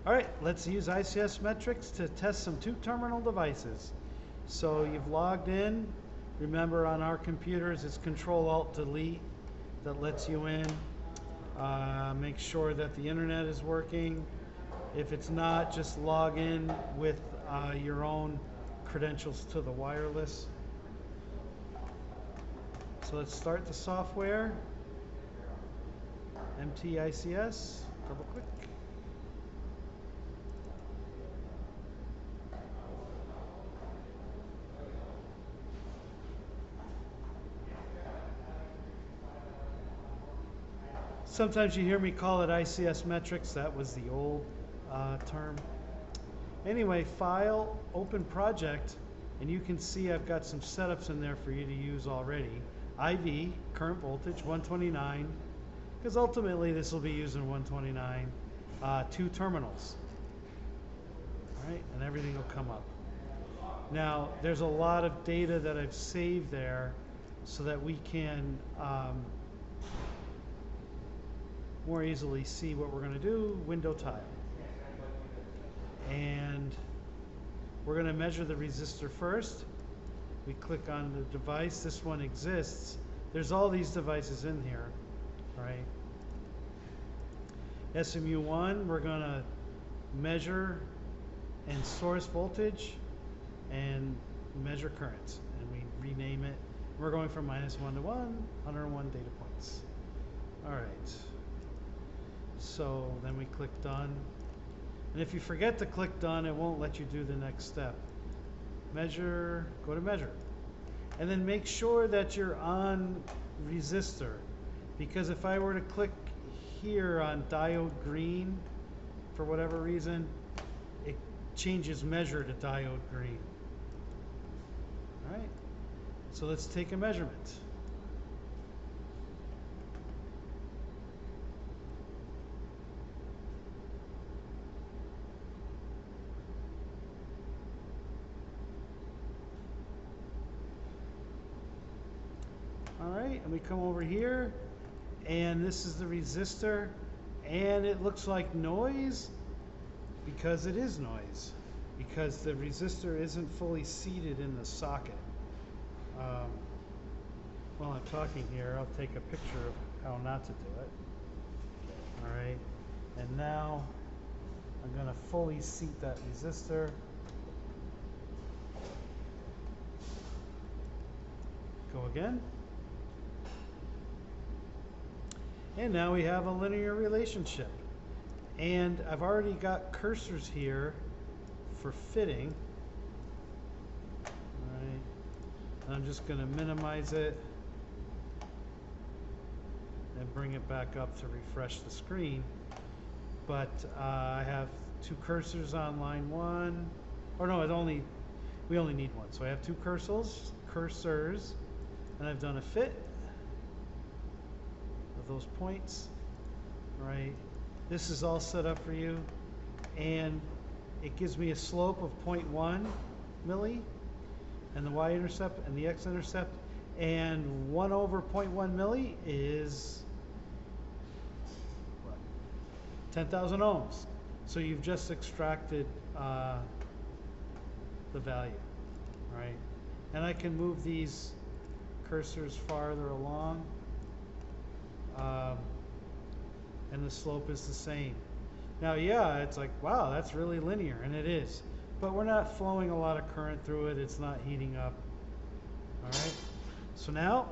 All right, let's use ICSMetrics to test some two-terminal devices. So you've logged in. Remember, on our computers, it's Control-Alt-Delete that lets you in. Make sure that the internet is working. If it's not, just log in with your own credentials to the wireless. So let's start the software. MTICS, double click. Sometimes you hear me call it ICSMetrics. That was the old term. Anyway, File, Open Project, and you can see I've got some setups in there for you to use already. IV, current voltage, 129, because ultimately this will be using 129. 2 terminals. All right, and everything will come up. Now, there's a lot of data that I've saved there so that we can more easily see what we're going to do. Window tile. And we're going to measure the resistor first. We click on the device. This one exists. There's all these devices in here, right? SMU1, we're going to measure and source voltage and measure current. And we rename it. We're going from -1 to 101 data points. All right. So then we click done. And if you forget to click done, it won't let you do the next step. Measure, go to measure. And then make sure that you're on resistor. Because if I were to click here on diode green, for whatever reason, it changes measure to diode green. All right, so let's take a measurement. All right, and we come over here, and this is the resistor, and it looks like noise because it is noise, because the resistor isn't fully seated in the socket. While I'm talking here, I'll take a picture of how not to do it. All right, and now I'm going to fully seat that resistor. Go again. And now we have a linear relationship. And I've already got cursors here for fitting. All right. And I'm just going to minimize it and bring it back up to refresh the screen. But I have 2 cursors on line 1. Or no, we only need 1. So I have 2 cursors, and I've done a fit of those points, right? This is all set up for you, and it gives me a slope of 0.1 milli, and the y-intercept and the x-intercept, and 1 over 0.1 milli is what? 10,000 ohms. So you've just extracted the value, right? And I can move these cursors farther along. And the slope is the same. Now, yeah, it's like, wow, that's really linear, and it is. But we're not flowing a lot of current through it. It's not heating up. All right. So now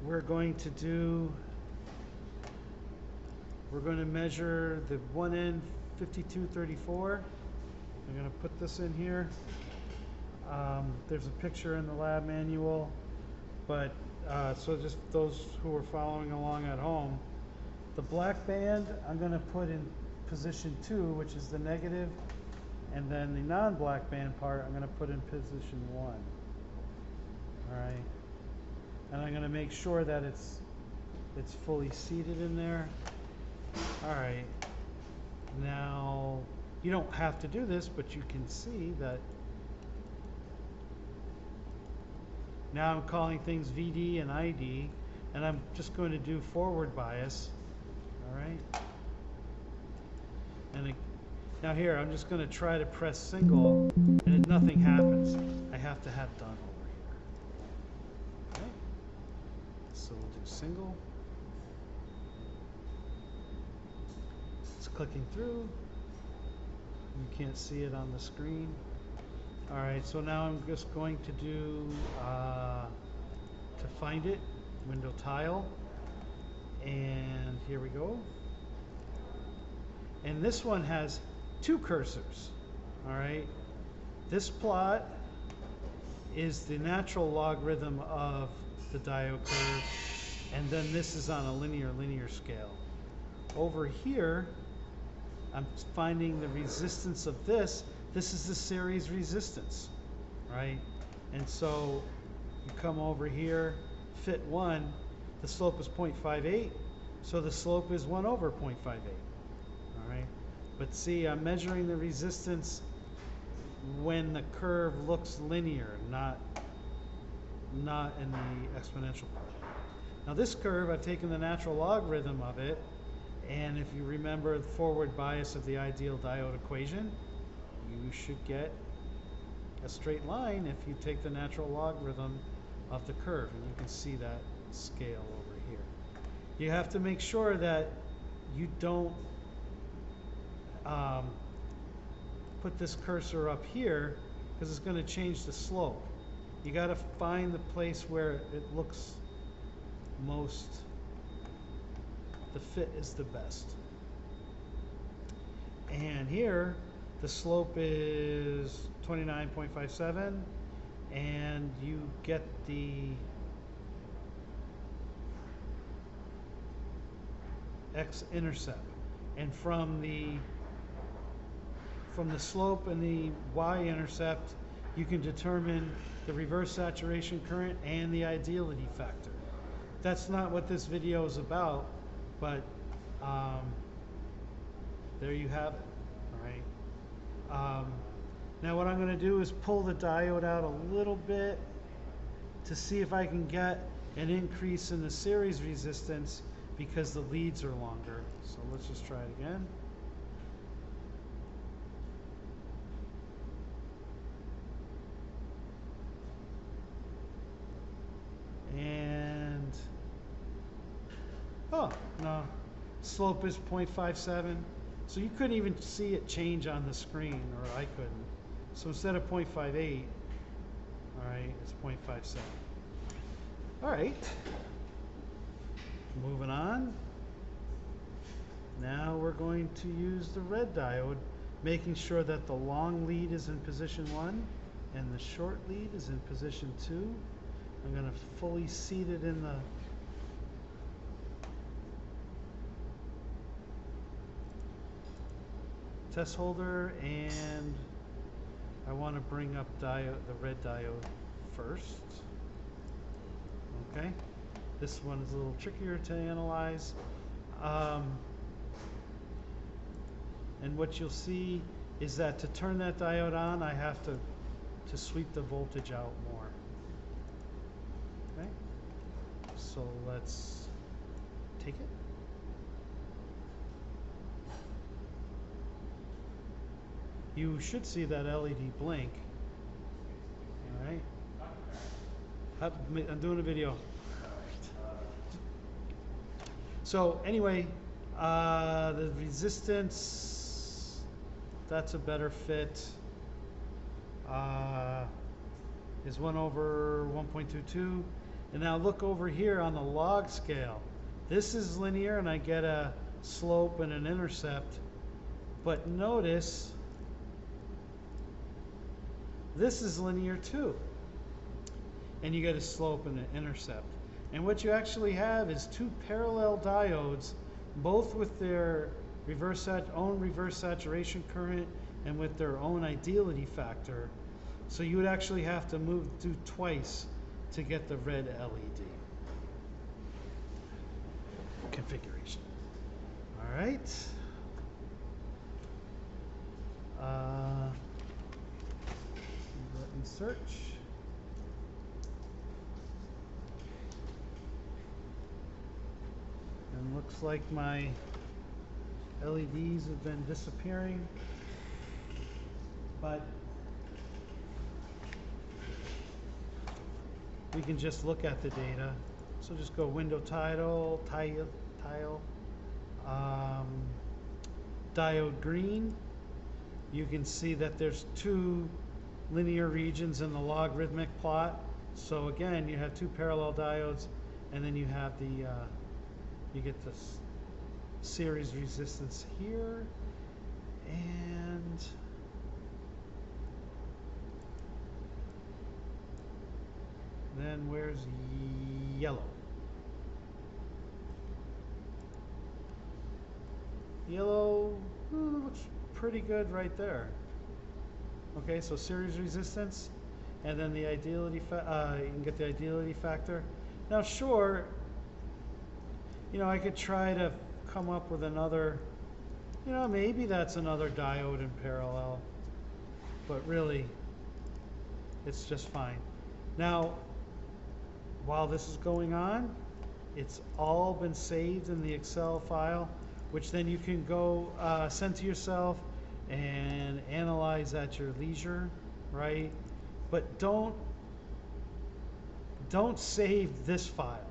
we're going to measure the 1N5234. I'm going to put this in here. There's a picture in the lab manual, but so just those who are following along at home, the black band I'm going to put in position 2, which is the negative, and then the non-black band part I'm going to put in position 1. All right, and I'm going to make sure that it's fully seated in there. All right, now you don't have to do this, but you can see that now I'm calling things VD and ID, and I'm just going to do forward bias. All right, Now here, I'm just going to try to press single, and if nothing happens, I have to have done over here. Okay. So we'll do single. It's clicking through. You can't see it on the screen. All right, so now I'm just going to do, to find it, window tile. And here we go. And this one has two cursors, all right? This plot is the natural logarithm of the diode curve, and then this is on a linear scale. Over here, I'm finding the resistance of this. This is the series resistance, right? And so you come over here, fit 1, the slope is 0.58, so the slope is 1 over 0.58, all right? But see, I'm measuring the resistance when the curve looks linear, not in the exponential part. Now this curve, I've taken the natural logarithm of it, and if you remember the forward bias of the ideal diode equation, you should get a straight line if you take the natural logarithm of the curve, and you can see that scale over here. You have to make sure that you don't put this cursor up here, because it's going to change the slope. You got to find the place where it looks most, the fit is the best. And here the slope is 29.57, and you get the x-intercept, and from the slope and the y-intercept, you can determine the reverse saturation current and the ideality factor. That's not what this video is about, but there you have it. All right. Now what I'm going to do is pull the diode out a little bit to see if I can get an increase in the series resistance because the leads are longer. So let's just try it again. And, oh, no, slope is 0.57. So you couldn't even see it change on the screen, or I couldn't. So instead of 0.58, all right, it's 0.57. All right, moving on. Now we're going to use the red diode, making sure that the long lead is in position 1 and the short lead is in position 2. I'm going to fully seat it in the test holder, and I want to bring up the red diode first. Okay, this one is a little trickier to analyze. And what you'll see is that to turn that diode on, I have to sweep the voltage out more. Okay, so let's take it. You should see that LED blink. All right. I'm doing a video. So anyway, the resistance, that's a better fit, is 1 over 1.22. And now look over here on the log scale. This is linear and I get a slope and an intercept. But notice this is linear too. And you get a slope and an intercept. And what you actually have is two parallel diodes, both with their own reverse saturation current and with their own ideality factor. So you would actually have to do twice to get the red LED configuration. All right. Let me search. And looks like my LEDs have been disappearing. but we can just look at the data. So just go window tile, diode green. You can see that there's two linear regions in the logarithmic plot. So again, you have two parallel diodes, and then you have the you get this series resistance here, and then where's yellow? Yellow looks pretty good right there. Okay, so series resistance, and then the ideality, you can get the ideality factor. Now, sure, you know, I could try to come up with another, you know, maybe that's another diode in parallel, but really, it's just fine. Now, while this is going on, it's all been saved in the Excel file, which then you can go send to yourself and analyze at your leisure, right? But don't save this file,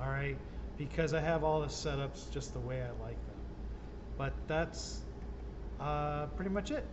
all right? Because I have all the setups just the way I like them. But that's pretty much it.